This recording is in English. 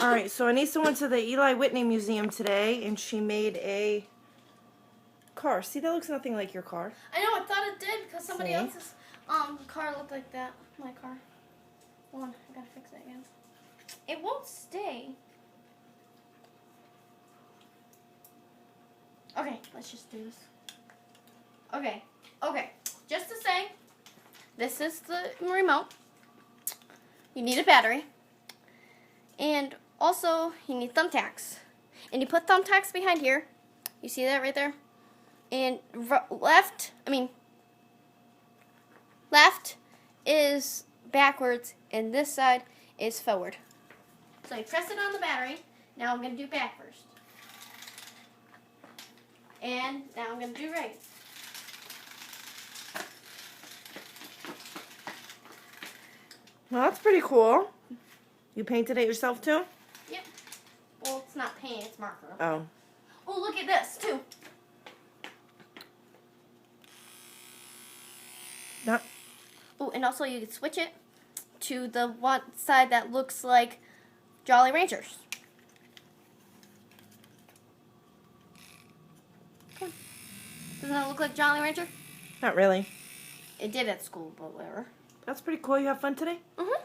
Alright, so Anissa went to the Eli Whitney Museum today, and she made a car. See, that looks nothing like your car. I know, I thought it did, because somebody else's car looked like that. My car. Hold on, I gotta fix it again. It won't stay. Okay, let's just do this. Okay, just to say, this is the remote. You need a battery. And also, you need thumbtacks. And you put thumbtacks behind here. You see that right there? And left is backwards, and this side is forward. So you press it on the battery. Now I'm going to do back first. And now I'm going to do right. Well, that's pretty cool. You painted it yourself, too? Yep. Well, it's not paint, it's marker. Oh. Oh, look at this, too. Not. Oh, and also you can switch it to the one side that looks like Jolly Ranchers. Come on. Doesn't that look like Jolly Rancher? Not really. It did at school, but whatever. That's pretty cool. You have fun today? Mm-hmm.